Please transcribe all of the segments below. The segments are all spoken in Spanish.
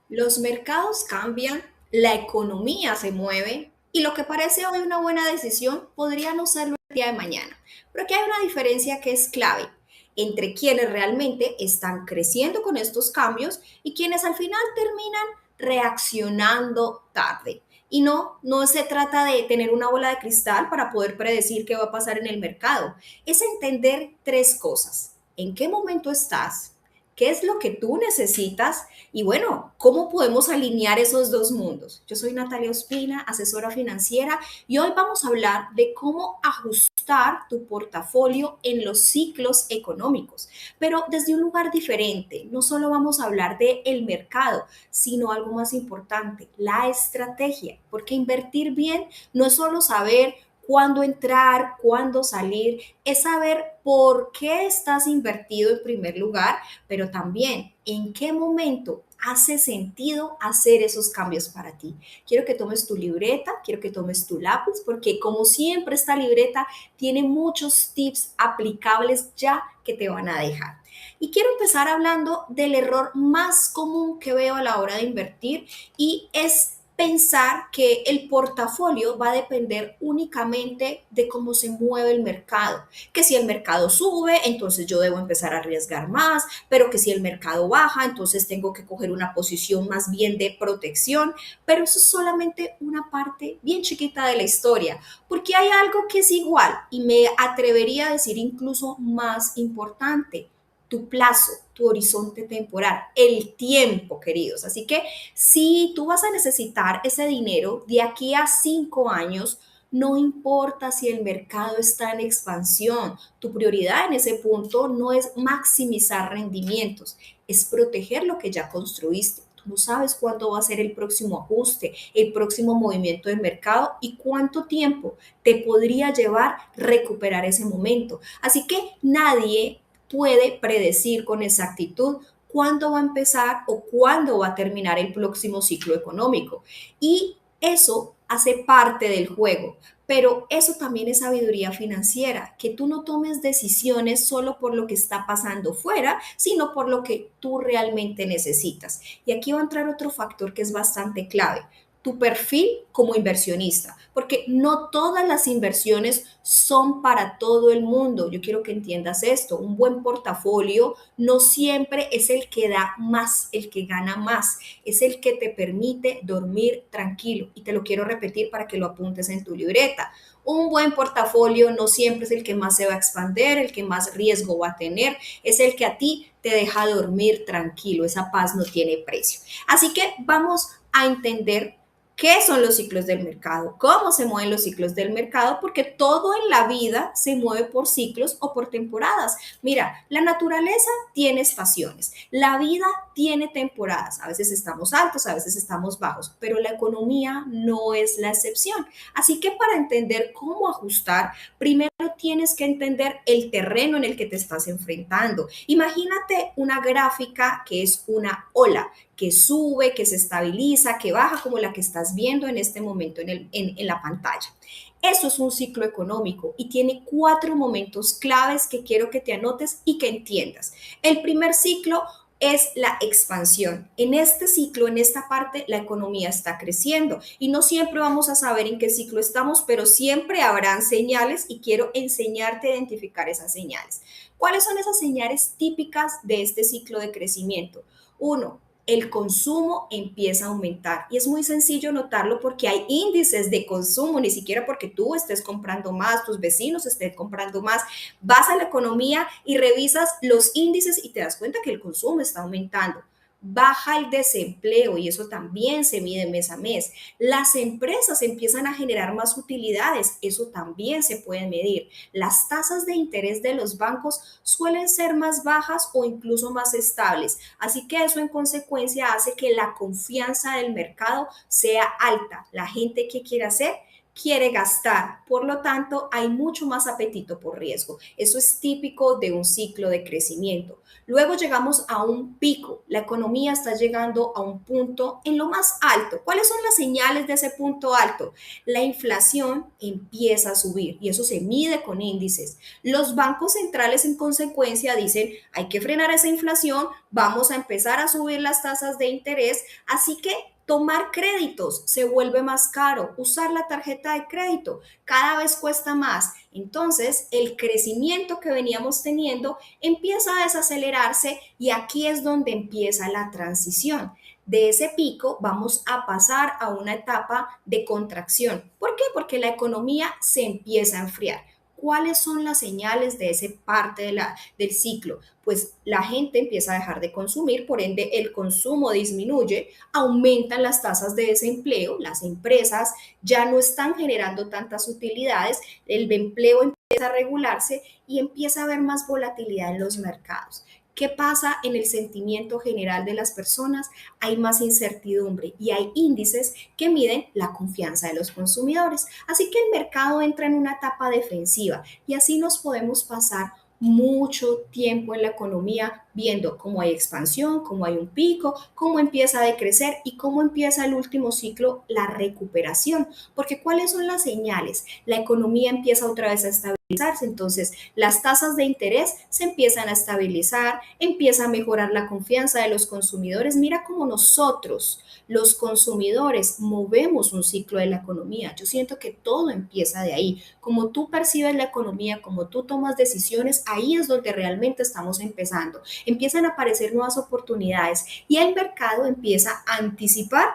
Los mercados cambian, la economía se mueve y lo que parece hoy una buena decisión podría no serlo el día de mañana. Pero aquí hay una diferencia que es clave entre quienes realmente están creciendo con estos cambios y quienes al final terminan reaccionando tarde. Y no se trata de tener una bola de cristal para poder predecir qué va a pasar en el mercado. Es entender tres cosas. ¿En qué momento estás? ¿Qué es lo que tú necesitas? Y bueno, ¿cómo podemos alinear esos dos mundos? Yo soy Natalia Ospina, asesora financiera, y hoy vamos a hablar de cómo ajustar tu portafolio en los ciclos económicos, pero desde un lugar diferente. No solo vamos a hablar de el mercado, sino algo más importante, la estrategia, porque invertir bien no es solo saber cuándo entrar, cuándo salir, es saber por qué estás invertido en primer lugar, pero también en qué momento hace sentido hacer esos cambios para ti. Quiero que tomes tu libreta, quiero que tomes tu lápiz, porque como siempre esta libreta tiene muchos tips aplicables ya que te van a dejar. Y quiero empezar hablando del error más común que veo a la hora de invertir y es pensar que el portafolio va a depender únicamente de cómo se mueve el mercado, que si el mercado sube, entonces yo debo empezar a arriesgar más, pero que si el mercado baja, entonces tengo que coger una posición más bien de protección, pero eso es solamente una parte bien chiquita de la historia, porque hay algo que es igual y me atrevería a decir incluso más importante, tu plazo, tu horizonte temporal, el tiempo, queridos. Así que si tú vas a necesitar ese dinero de aquí a 5 años, no importa si el mercado está en expansión, tu prioridad en ese punto no es maximizar rendimientos, es proteger lo que ya construiste. Tú no sabes cuándo va a ser el próximo ajuste, el próximo movimiento del mercado y cuánto tiempo te podría llevar recuperar ese momento. Así que nadie puede predecir con exactitud cuándo va a empezar o cuándo va a terminar el próximo ciclo económico. Y eso hace parte del juego, pero eso también es sabiduría financiera, que tú no tomes decisiones solo por lo que está pasando fuera, sino por lo que tú realmente necesitas. Y aquí va a entrar otro factor que es bastante clave, tu perfil como inversionista, porque no todas las inversiones son para todo el mundo. Yo quiero que entiendas esto, un buen portafolio no siempre es el que da más, el que gana más, es el que te permite dormir tranquilo. Y te lo quiero repetir para que lo apuntes en tu libreta. Un buen portafolio no siempre es el que más se va a expandir, el que más riesgo va a tener, es el que a ti te deja dormir tranquilo, esa paz no tiene precio. Así que vamos a entender qué son los ciclos del mercado, cómo se mueven los ciclos del mercado, porque todo en la vida se mueve por ciclos o por temporadas. Mira, la naturaleza tiene estaciones, la vida tiene temporadas, a veces estamos altos, a veces estamos bajos, pero la economía no es la excepción. Así que para entender cómo ajustar, primero tienes que entender el terreno en el que te estás enfrentando. Imagínate una gráfica que es una ola que sube, que se estabiliza, que baja, como la que estás viendo en este momento en la pantalla. Eso es un ciclo económico y tiene 4 momentos claves que quiero que te anotes y que entiendas. El primer ciclo es la expansión. En este ciclo, en esta parte, la economía está creciendo y no siempre vamos a saber en qué ciclo estamos, pero siempre habrán señales y quiero enseñarte a identificar esas señales. ¿Cuáles son esas señales típicas de este ciclo de crecimiento? Uno, el consumo empieza a aumentar. Y es muy sencillo notarlo porque hay índices de consumo, ni siquiera porque tú estés comprando más, tus vecinos estén comprando más. Vas a la economía y revisas los índices y te das cuenta que el consumo está aumentando. Baja el desempleo y eso también se mide mes a mes. Las empresas empiezan a generar más utilidades, eso también se puede medir. Las tasas de interés de los bancos suelen ser más bajas o incluso más estables. Así que eso en consecuencia hace que la confianza del mercado sea alta. La gente que quiere hacer quiere gastar, por lo tanto hay mucho más apetito por riesgo. Eso es típico de un ciclo de crecimiento. Luego llegamos a un pico, la economía está llegando a un punto en lo más alto. ¿Cuáles son las señales de ese punto alto? La inflación empieza a subir y eso se mide con índices. Los bancos centrales en consecuencia dicen, hay que frenar esa inflación, vamos a empezar a subir las tasas de interés, así que tomar créditos se vuelve más caro, usar la tarjeta de crédito cada vez cuesta más. Entonces, el crecimiento que veníamos teniendo empieza a desacelerarse y aquí es donde empieza la transición. De ese pico vamos a pasar a una etapa de contracción. ¿Por qué? Porque la economía se empieza a enfriar. ¿Cuáles son las señales de esa parte del ciclo? Pues la gente empieza a dejar de consumir, por ende el consumo disminuye, aumentan las tasas de desempleo, las empresas ya no están generando tantas utilidades, el empleo empieza a regularse y empieza a haber más volatilidad en los mercados. ¿Qué pasa en el sentimiento general de las personas? Hay más incertidumbre y hay índices que miden la confianza de los consumidores. Así que el mercado entra en una etapa defensiva y así nos podemos pasar mucho tiempo en la economía viendo cómo hay expansión, cómo hay un pico, cómo empieza a decrecer y cómo empieza el último ciclo, la recuperación. Porque ¿cuáles son las señales? La economía empieza otra vez a estabilizarse, entonces las tasas de interés se empiezan a estabilizar, empieza a mejorar la confianza de los consumidores. Mira cómo nosotros, los consumidores, movemos un ciclo de la economía. Yo siento que todo empieza de ahí. Como tú percibes la economía, como tú tomas decisiones, ahí es donde realmente estamos empezando. Empiezan a aparecer nuevas oportunidades y el mercado empieza a anticipar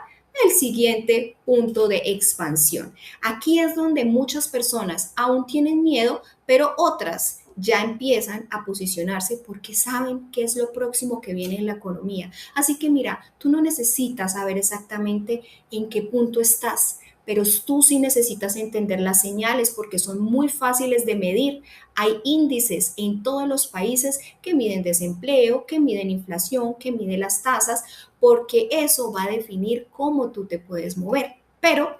el siguiente punto de expansión. Aquí es donde muchas personas aún tienen miedo, pero otras ya empiezan a posicionarse porque saben qué es lo próximo que viene en la economía. Así que mira, tú no necesitas saber exactamente en qué punto estás, pero tú sí necesitas entender las señales porque son muy fáciles de medir. Hay índices en todos los países que miden desempleo, que miden inflación, que miden las tasas, porque eso va a definir cómo tú te puedes mover. Pero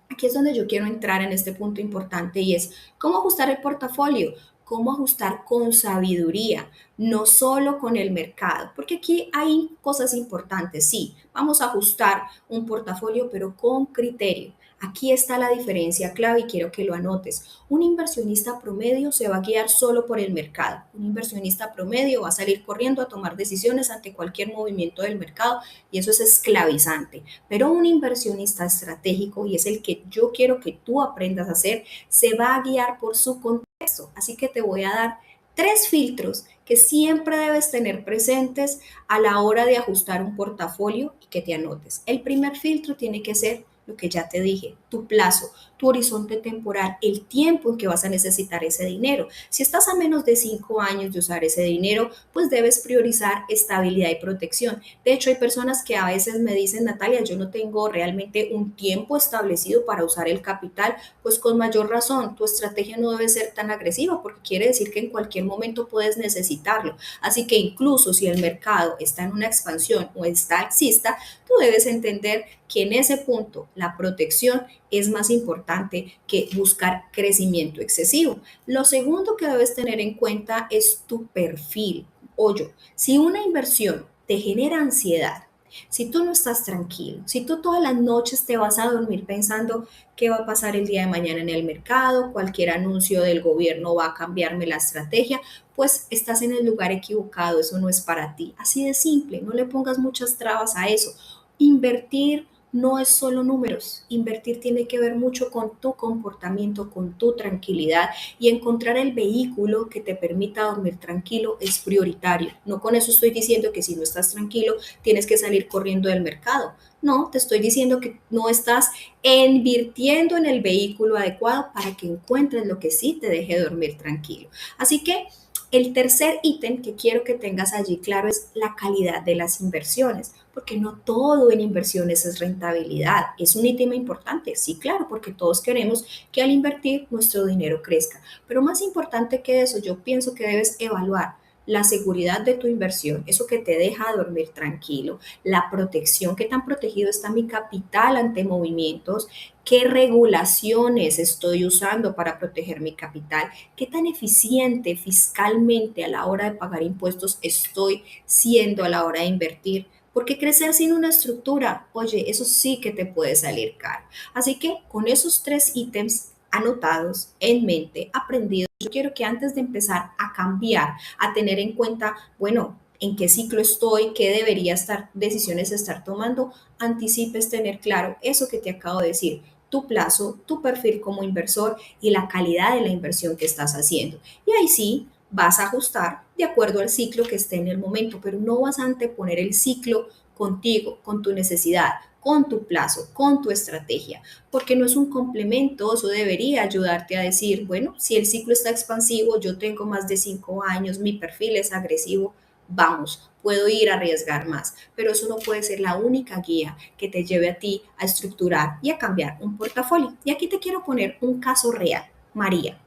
aquí es donde yo quiero entrar en este punto importante y es cómo ajustar el portafolio, cómo ajustar con sabiduría, no solo con el mercado, porque aquí hay cosas importantes, sí, vamos a ajustar un portafolio, pero con criterio. Aquí está la diferencia clave y quiero que lo anotes. Un inversionista promedio se va a guiar solo por el mercado. Un inversionista promedio va a salir corriendo a tomar decisiones ante cualquier movimiento del mercado y eso es esclavizante. Pero un inversionista estratégico, y es el que yo quiero que tú aprendas a hacer, se va a guiar por su contexto. Así que te voy a dar 3 filtros que siempre debes tener presentes a la hora de ajustar un portafolio y que te anotes. El primer filtro tiene que ser lo que ya te dije, tu plazo, tu horizonte temporal, el tiempo en que vas a necesitar ese dinero. Si estás a menos de 5 años de usar ese dinero, pues debes priorizar estabilidad y protección. De hecho, hay personas que a veces me dicen, Natalia, yo no tengo realmente un tiempo establecido para usar el capital, pues con mayor razón, tu estrategia no debe ser tan agresiva porque quiere decir que en cualquier momento puedes necesitarlo. Así que incluso si el mercado está en una expansión o está alcista, tú debes entender que en ese punto la protección es más importante que buscar crecimiento excesivo. Lo segundo que debes tener en cuenta es tu perfil. Oye, si una inversión te genera ansiedad, si tú no estás tranquilo, si tú todas las noches te vas a dormir pensando qué va a pasar el día de mañana en el mercado, cualquier anuncio del gobierno va a cambiarme la estrategia, pues estás en el lugar equivocado, eso no es para ti. Así de simple, no le pongas muchas trabas a eso. Invertir no es solo números, invertir tiene que ver mucho con tu comportamiento, con tu tranquilidad y encontrar el vehículo que te permita dormir tranquilo es prioritario. No con eso estoy diciendo que si no estás tranquilo tienes que salir corriendo del mercado. No, te estoy diciendo que no estás invirtiendo en el vehículo adecuado para que encuentres lo que sí te deje dormir tranquilo. Así que el tercer ítem que quiero que tengas allí claro es la calidad de las inversiones, porque no todo en inversiones es rentabilidad. Es un ítem importante, sí, claro, porque todos queremos que al invertir nuestro dinero crezca. Pero más importante que eso, yo pienso que debes evaluar. la seguridad de tu inversión, eso que te deja dormir tranquilo, la protección, qué tan protegido está mi capital ante movimientos, qué regulaciones estoy usando para proteger mi capital, qué tan eficiente fiscalmente a la hora de pagar impuestos estoy siendo a la hora de invertir. Porque crecer sin una estructura, oye, eso sí que te puede salir caro. Así que con esos tres ítems anotados en mente, aprendidos, yo quiero que antes de empezar a cambiar, a tener en cuenta, bueno, en qué ciclo estoy, qué debería estar, decisiones estar tomando, anticipes tener claro eso que te acabo de decir, tu plazo, tu perfil como inversor y la calidad de la inversión que estás haciendo. Y ahí sí, vas a ajustar de acuerdo al ciclo que esté en el momento, pero no vas a anteponer el ciclo contigo, con tu necesidad, con tu plazo, con tu estrategia, porque no es un complemento, eso debería ayudarte a decir, bueno, si el ciclo está expansivo, yo tengo más de 5 años, mi perfil es agresivo, vamos, puedo ir a arriesgar más, pero eso no puede ser la única guía que te lleve a ti a estructurar y a cambiar un portafolio. Y aquí te quiero poner un caso real, María.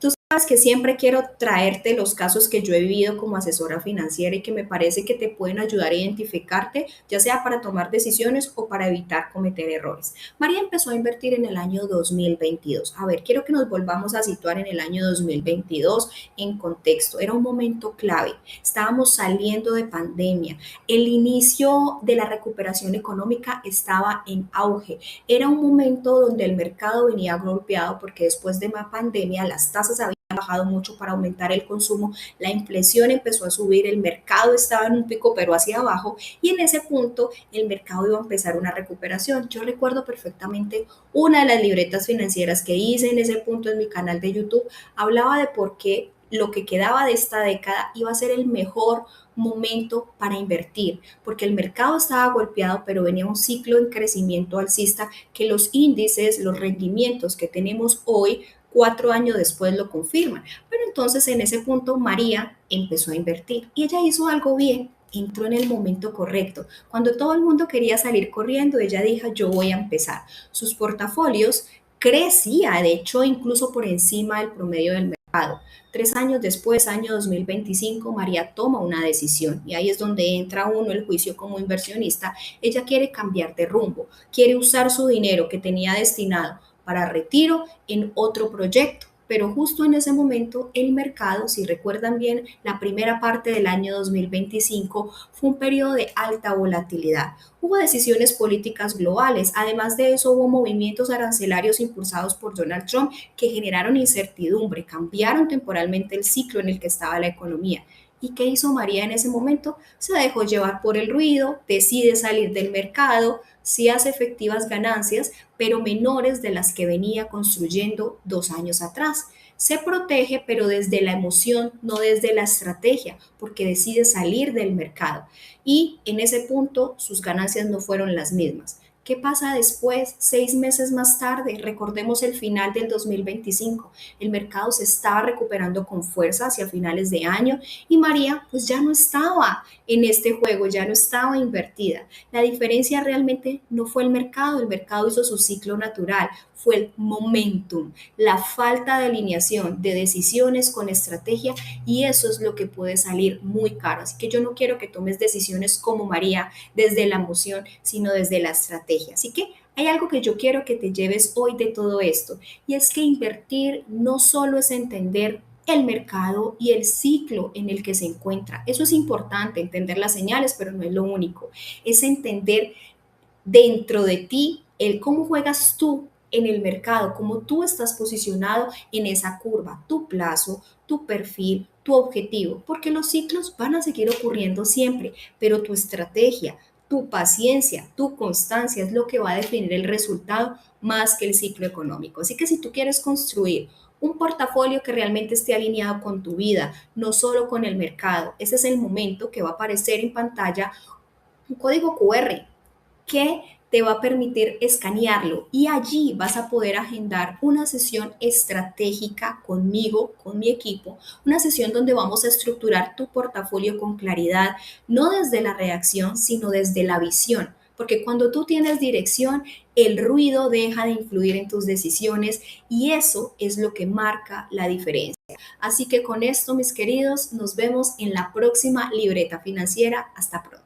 Tú sabes que siempre quiero traerte los casos que yo he vivido como asesora financiera y que me parece que te pueden ayudar a identificarte, ya sea para tomar decisiones o para evitar cometer errores. María empezó a invertir en el año 2022. A ver, quiero que nos volvamos a situar en el año 2022 en contexto. Era un momento clave. Estábamos saliendo de pandemia. El inicio de la recuperación económica estaba en auge. Era un momento donde el mercado venía golpeado porque después de la pandemia las tasas habían bajado mucho para aumentar el consumo, la inflación empezó a subir, el mercado estaba en un pico pero hacia abajo y en ese punto el mercado iba a empezar una recuperación. Yo recuerdo perfectamente una de las libretas financieras que hice en ese punto en mi canal de YouTube, hablaba de por qué lo que quedaba de esta década iba a ser el mejor momento para invertir, porque el mercado estaba golpeado, pero venía un ciclo en crecimiento alcista que los índices, los rendimientos que tenemos hoy 4 años después lo confirman. Pero entonces en ese punto María empezó a invertir y ella hizo algo bien, entró en el momento correcto. Cuando todo el mundo quería salir corriendo, ella dijo, yo voy a empezar. Sus portafolios crecía, de hecho, incluso por encima del promedio del mercado. 3 años después, año 2025, María toma una decisión y ahí es donde entra uno el juicio como inversionista. Ella quiere cambiar de rumbo, quiere usar su dinero que tenía destinado para retiro en otro proyecto. Pero justo en ese momento el mercado, si recuerdan bien, la primera parte del año 2025 fue un periodo de alta volatilidad. Hubo decisiones políticas globales, además de eso hubo movimientos arancelarios impulsados por Donald Trump que generaron incertidumbre, cambiaron temporalmente el ciclo en el que estaba la economía. ¿Y qué hizo María en ese momento? Se dejó llevar por el ruido, decide salir del mercado, sí hace efectivas ganancias, pero menores de las que venía construyendo 2 años atrás. Se protege, pero desde la emoción, no desde la estrategia, porque decide salir del mercado. Y en ese punto sus ganancias no fueron las mismas. ¿Qué pasa después? 6 meses más tarde, recordemos el final del 2025. El mercado se estaba recuperando con fuerza hacia finales de año y María pues ya no estaba en este juego, ya no estaba invertida. La diferencia realmente no fue el mercado hizo su ciclo natural, fue el momentum, la falta de alineación de decisiones con estrategia y eso es lo que puede salir muy caro. Así que yo no quiero que tomes decisiones como María desde la emoción, sino desde la estrategia. Así que hay algo que yo quiero que te lleves hoy de todo esto y es que invertir no solo es entender el mercado y el ciclo en el que se encuentra. Eso es importante, entender las señales, pero no es lo único. Es entender dentro de ti el cómo juegas tú en el mercado, cómo tú estás posicionado en esa curva, tu plazo, tu perfil, tu objetivo, porque los ciclos van a seguir ocurriendo siempre, pero tu estrategia, tu paciencia, tu constancia es lo que va a definir el resultado más que el ciclo económico. Así que si tú quieres construir un portafolio que realmente esté alineado con tu vida, no solo con el mercado, ese es el momento que va a aparecer en pantalla un código QR que te va a permitir escanearlo y allí vas a poder agendar una sesión estratégica conmigo, con mi equipo, una sesión donde vamos a estructurar tu portafolio con claridad, no desde la reacción, sino desde la visión porque cuando tú tienes dirección, el ruido deja de influir en tus decisiones y eso es lo que marca la diferencia. Así que con esto, mis queridos, nos vemos en la próxima libreta financiera. Hasta pronto.